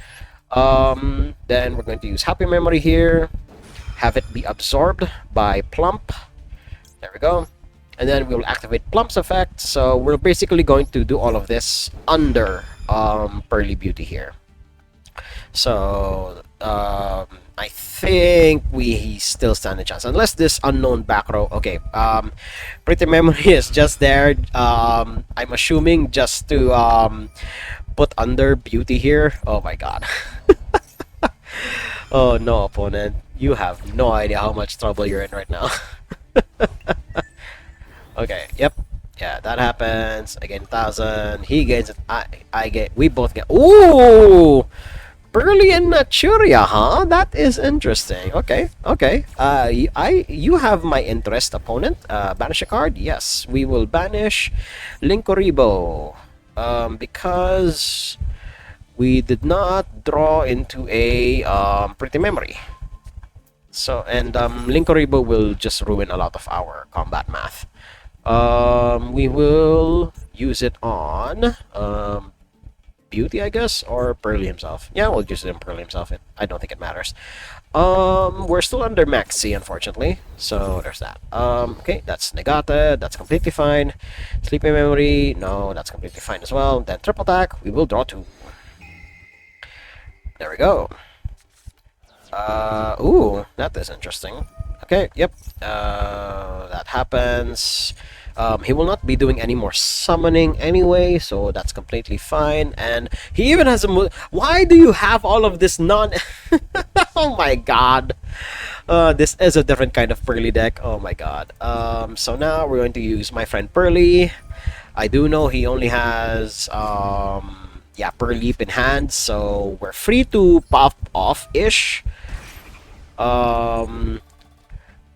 Then we're going to use Happy Memory here. Have it be absorbed by Plump. There we go. and then we will activate Plump's effect. So we're basically going to do all of this under Pearly Beauty here. So I think we still stand a chance unless this unknown back row. Okay, Pretty Memory is just there. I'm assuming just to put under Beauty here. Oh my god. Oh no, opponent. You have no idea how much trouble you're in right now. Okay, yep. Yeah, that happens. I gain 1,000. He gains it. I get. We both get. Ooh! Purrely and Naturia, huh? That is interesting. Okay, okay. You have my interest, opponent. Banish a card? Yes. We will banish Linkoribo. Because we did not draw into a Pretty Memory. So, and Linkoribo will just ruin a lot of our combat math. We will use it on Beauty, I guess, or Purrely himself. Yeah, we'll use it on Purrely himself. I don't think it matters. We're still under Max C, unfortunately. So there's that. Okay, that's negated. That's completely fine. Sleepy Memory. No, that's completely fine as well. Then triple attack. We will draw 2. There we go. Ooh, that is interesting. Okay, yep. That happens. He will not be doing any more summoning anyway, so that's completely fine. And he even has a... Why do you have all of this non... Oh my god. This is a different kind of Purrely deck. Oh my god. So now we're going to use my friend Purrely. I do know he only has... yeah, Purrely Leap in hand, so we're free to pop off-ish.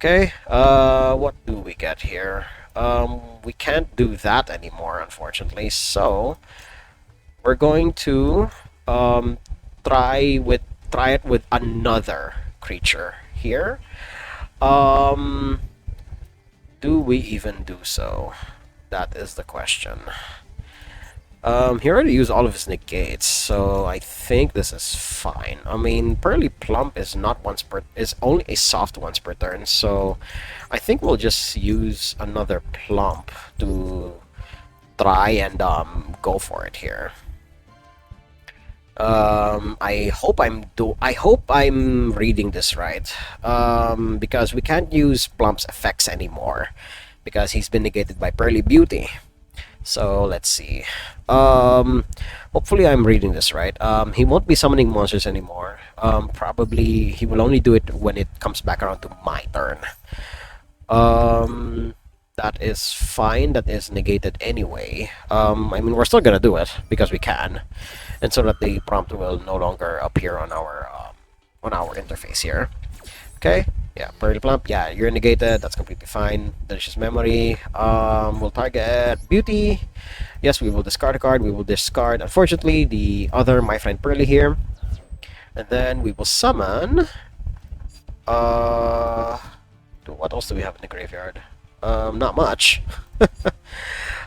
Okay, what do we get here? We can't do that anymore, unfortunately, so we're going to try it with another creature here. Do we even do so? That is the question. He already used all of his negates, so I think this is fine. I mean, Purrely Plump is not once per is only a soft once per turn, so I think we'll just use another Plump to try and go for it here. I hope I'm reading this right. Because we can't use Plump's effects anymore because he's been negated by Purrely Beauty. So let's see. Hopefully I'm reading this right. He won't be summoning monsters anymore. Probably he will only do it when it comes back around to my turn. That is fine. That is negated anyway. I mean, we're still gonna do it because we can, and so that the prompt will no longer appear on our interface here. Okay. Yeah, Purrely Plump. Yeah, you're negated. That's completely fine. Delicious Memory. We'll target Beauty. Yes, we will discard a card. We will discard, unfortunately, the other My Friend Purrely here. And then we will summon... what else do we have in the graveyard? Not much.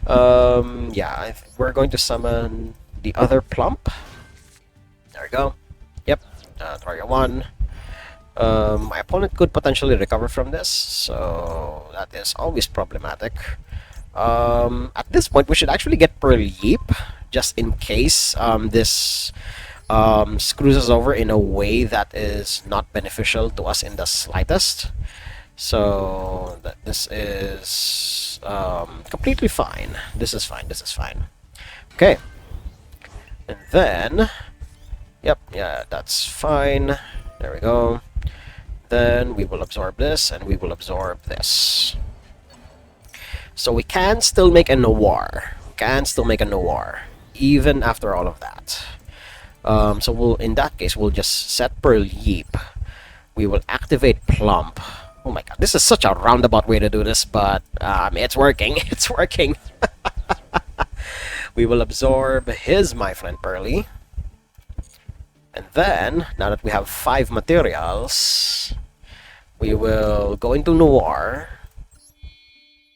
Yeah, we're going to summon the other Plump. There we go. Yep. Target 1. My opponent could potentially recover from this, so that is always problematic. At this point, we should actually get Purrely Leap, just in case this screws us over in a way that is not beneficial to us in the slightest. So this is completely fine. This is fine. This is fine. Okay. And then, yep, yeah, that's fine. There we go. Then we will absorb this, and we will absorb this. So we can still make a Noir. Even after all of that. So we'll, in that case, we'll just set Purrely Leap. We will activate Plump. Oh my god, this is such a roundabout way to do this, but it's working. It's working. We will absorb his My Friend Purrely. And then, now that we have 5 materials, we will go into Noir.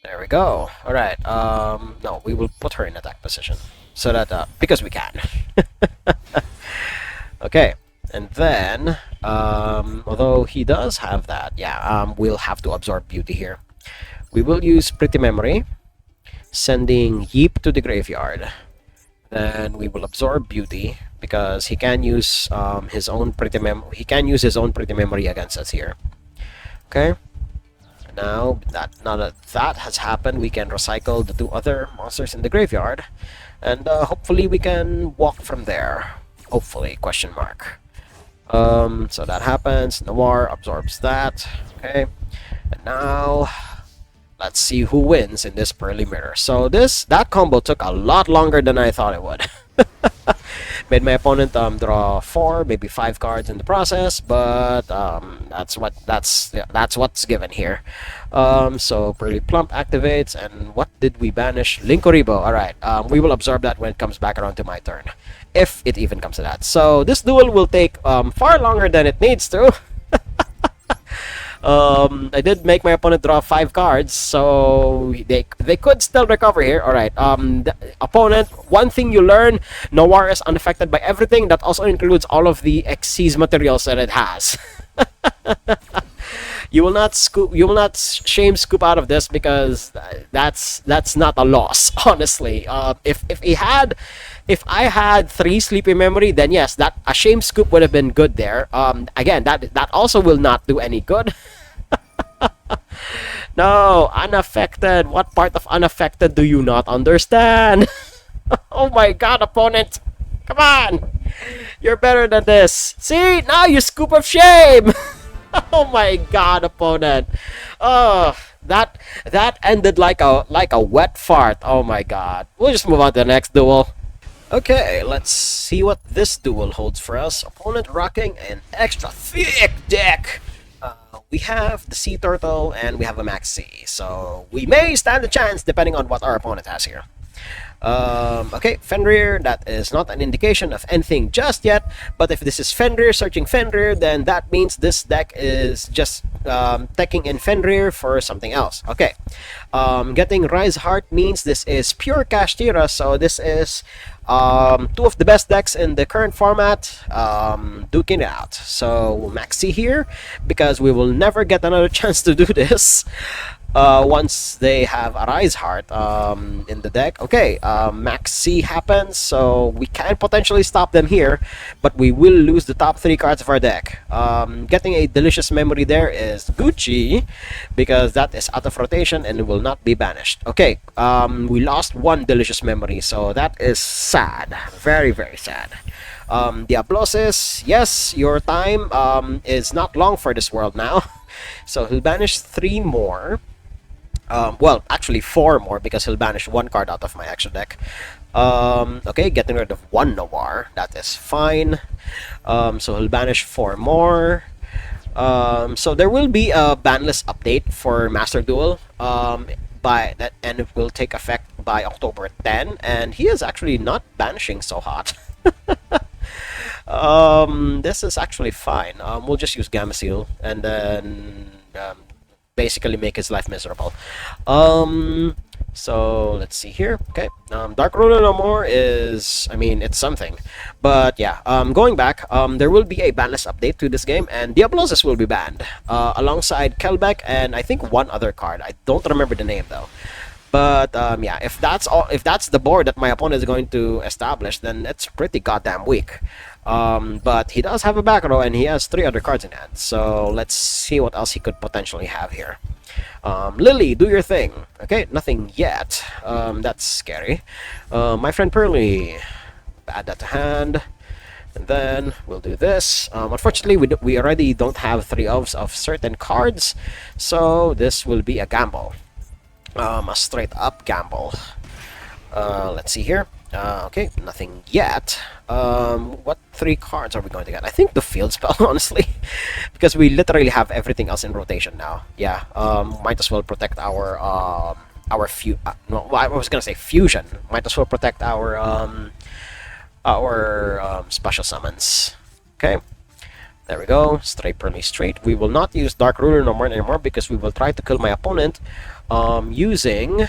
There we go. Alright, no, we will put her in attack position. So that, because we can. Okay, and then, although he does have that, yeah, we'll have to absorb Beauty here. We will use Pretty Memory, sending Yeep to the graveyard. Then we will absorb Beauty because he can use his own he can use his own Pretty Memory against us here. Okay. Now that that has happened, we can recycle the two other monsters in the graveyard, and hopefully we can walk from there. Hopefully, question mark. So that happens. Noir absorbs that. Okay, and now let's see who wins in this Purrely mirror. So that combo took a lot longer than I thought it would. Made my opponent draw 4, maybe 5 cards in the process, but that's what's given here. So Purrely Plump activates, and what did we banish? Linkoribo. All right, we will absorb that when it comes back around to my turn, if it even comes to that. So this duel will take far longer than it needs to. I did make my opponent draw 5 cards, so they could still recover here. All right. The opponent. One thing you learn: Noir is unaffected by everything. That also includes all of the Xyz materials that it has. You will not scoop. You will not shame scoop out of this because that's not a loss. Honestly, if I had 3 sleepy memory, then yes, that a shame scoop would have been good there. Again, that also will not do any good. No, unaffected. What part of unaffected do you not understand? Oh my god, opponent. Come on. You're better than this. See, now you scoop of shame. Oh my god, opponent. Oh, that ended like a wet fart. Oh my god. We'll just move on to the next duel. Okay, let's see what this duel holds for us. Opponent rocking an extra thick deck. We have the Sea Turtle and we have a Max C. So we may stand a chance depending on what our opponent has here. Okay, Fenrir, that is not an indication of anything just yet, but if this is Fenrir searching Fenrir, then that means this deck is just teching in Fenrir for something else. Okay, getting Rise Heart means this is pure Kashtira, so this is 2 of the best decks in the current format, duking it out. So Maxi here, because we will never get another chance to do this. Once they have a Rise Heart in the deck. Okay, Max C happens, so we can potentially stop them here, but we will lose the top 3 cards of our deck. Getting a Delicious Memory there is Gucci, because that is out of rotation and it will not be banished. Okay, we lost 1 Delicious Memory, so that is sad. Very, very sad. Diablosis, yes, your time is not long for this world now. So he'll banish 3 more. Well, actually 4 more because he'll banish 1 card out of my extra deck. Okay, getting rid of 1 Noir. That is fine. So he'll banish 4 more. So there will be a banlist update for Master Duel. By that, and it will take effect by October 10. And he is actually not banishing so hot. This is actually fine. We'll just use Gamma Seal and then basically make his life miserable. So let's see here. Okay, Dark Ruler no more is, I mean, it's something. But yeah, going back, there will be a banlist update to this game, and Diablosis will be banned alongside Kelbeck and I think 1 other card. I don't remember the name though. But yeah, if that's the board that my opponent is going to establish, then it's pretty goddamn weak. But he does have a back row and he has 3 other cards in hand. So let's see what else he could potentially have here. Lily, do your thing. Okay, nothing yet. That's scary. My friend Purrely, add that to hand. And then we'll do this. Unfortunately, we already don't have 3 of certain cards. So this will be a gamble. A straight up gamble. Let's see here. Okay, nothing yet. What 3 cards are we going to get? I think the field spell, honestly, because we literally have everything else in rotation now. Yeah, might as well protect our no, I was gonna say fusion. Might as well protect our special summons. Okay. There we go, straight Purrely straight. We will not use Dark Ruler no more anymore because we will try to kill my opponent using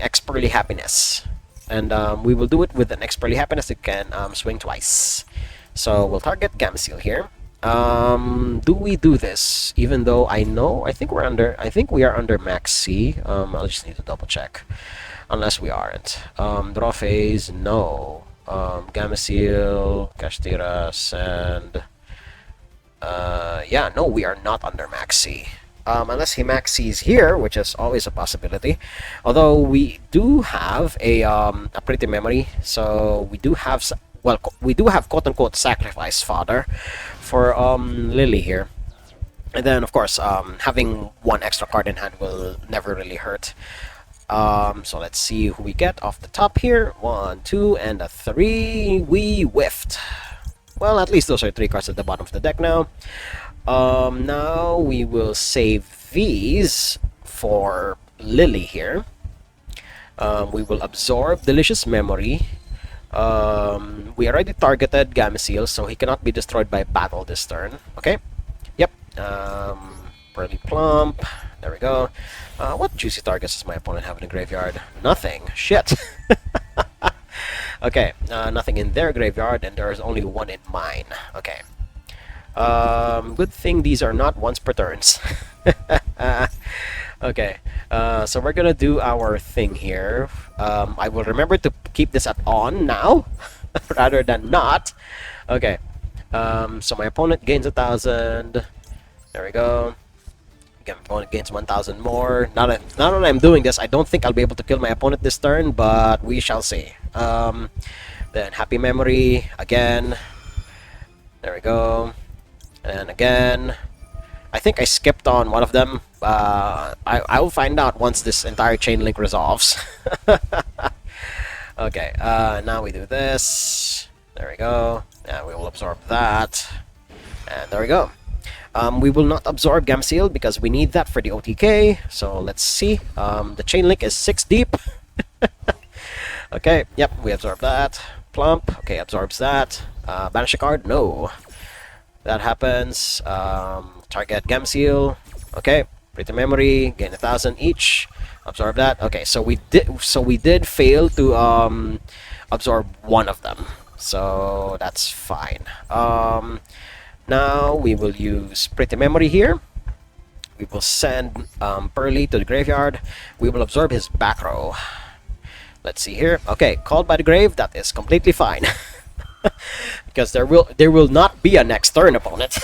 X-Purrely Happiness. And we will do it with an X-Purrely Happiness that can swing twice. So we'll target Gamma Seal here. Do we do this? Even though I think we are under max C. I'll just need to double check. Unless we aren't. Draw phase, no. Gamma Seal, Castiras, and yeah, no, we are not under max C. Unless he max C's here, which is always a possibility. Although we do have a pretty memory, so we do have well, we do have quote-unquote sacrifice fodder for Lily here. And then, of course, having one extra card in hand will never really hurt. So let's see who we get off the top here. 1, 2, and a 3. We whiffed. Well, at least those are 3 cards at the bottom of the deck now. Now we will save these for Lily here. We will absorb Delicious Memory. We already targeted Gamma Seal, so he cannot be destroyed by battle this turn. Okay. Yep. Purrely Plump. There we go. What juicy targets does my opponent have in the graveyard? Nothing. Shit. Okay. Nothing in their graveyard, and there is only one in mine. Okay. Good thing these are not once per turns. Okay. So we're gonna do our thing here. I will remember to keep this at on now, rather than not. Okay. So my opponent gains 1,000. There we go. My opponent gains 1,000 more. Now that I'm doing this, I don't think I'll be able to kill my opponent this turn, but we shall see. Then Happy Memory again. There we go. And again. I think I skipped on one of them. I will find out once this entire chain link resolves. Okay, now we do this. There we go. And we will absorb that. And there we go. We will not absorb Gamma Seal because we need that for the OTK. So let's see. The chain link is 6 deep. Okay, yep, we absorb that. Plump. Okay, absorbs that. Banish a card? No. That happens. Target Gamma Seal. Okay. Pretty Memory. Gain 1,000 each. Absorb that. Okay, so we did fail to absorb one of them. So that's fine. Now we will use Pretty Memory here. We will send Purrely to the graveyard. We will absorb his back row. Let's see here. Okay, called by the grave. That is completely fine. Because there will not be a next turn opponent.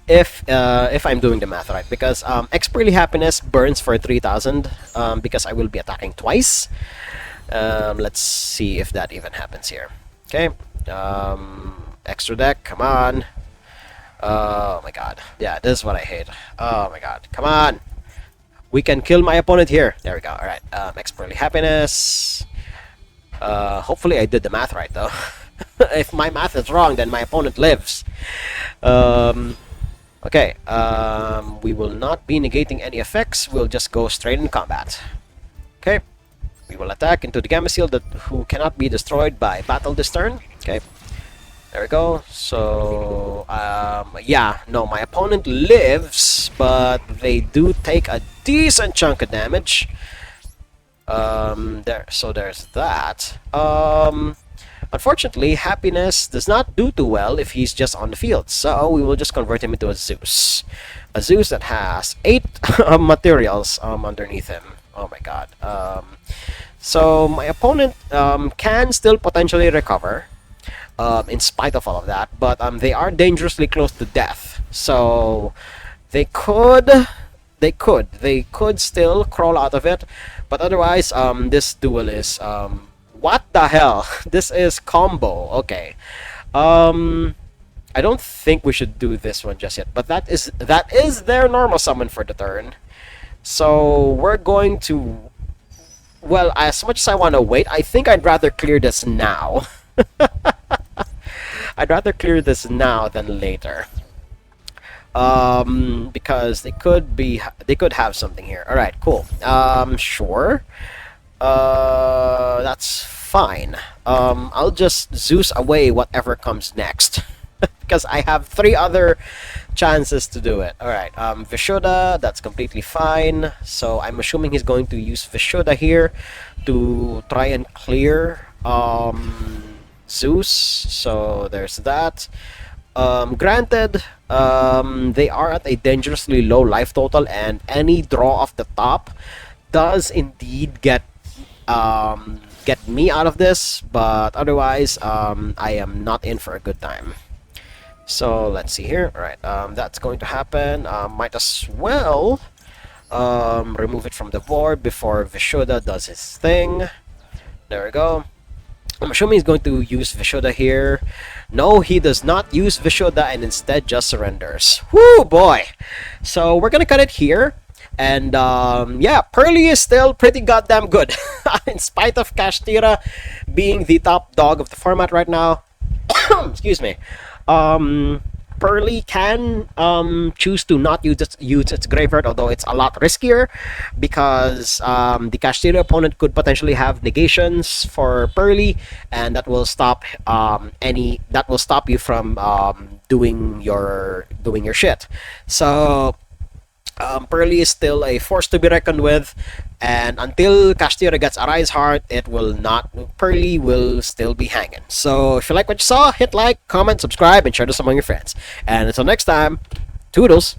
If I'm doing the math right, because Purrely Happiness burns for 3,000 because I will be attacking twice. Let's see if that even happens here. Okay, extra deck, come on. Oh my god, yeah, this is what I hate. Oh my god, come on. We can kill my opponent here. There we go. All right, Purrely Happiness. Hopefully I did the math right though. If my math is wrong, then my opponent lives. Okay, we will not be negating any effects. We'll just go straight in combat. Okay, we will attack into the Gamma Seal who cannot be destroyed by battle this turn. Okay, there we go. So, yeah, no, my opponent lives, but they do take a decent chunk of damage. So there's that. Unfortunately, Happiness does not do too well if he's just on the field, so we will just convert him into a Zeus. A Zeus that has 8 materials underneath him. Oh my god. So my opponent can still potentially recover in spite of all of that, but they are dangerously close to death. So they could still crawl out of it, but otherwise this duel is what the hell? This is combo. Okay. I don't think we should do this one just yet, but that is their normal summon for the turn. So we're going to, well, as much as I want to wait, I think I'd rather clear this now. I'd rather clear this now than later. Because they could have something here. All right, cool. Sure. That's fine. I'll just Zeus away whatever comes next. Because I have 3 other chances to do it. Alright, Vishuddha, that's completely fine. So I'm assuming he's going to use Vishuddha here to try and clear Zeus. So there's that. Granted, they are at a dangerously low life total, and any draw off the top does indeed get me out of this, but otherwise, I am not in for a good time. So let's see here. All right, that's going to happen. Might as well remove it from the board before Vishuddha does his thing. There we go. I'm assuming he's going to use Vishuddha here. No, he does not use Vishuddha and instead just surrenders. Whoo, boy! So we're gonna cut it here. And yeah, Purrely is still pretty goddamn good. In spite of Kashtira being the top dog of the format right now. Excuse me. Purrely can choose to not use its graveyard, although it's a lot riskier because the Kashtira opponent could potentially have negations for Purrely, and that will stop you from doing your shit. So Purrely is still a force to be reckoned with, and until Kashtira gets a Rise Heart, it will not. Purrely will still be hanging. So if you like what you saw, hit like, comment, subscribe, and share this among your friends. And until next time, toodles!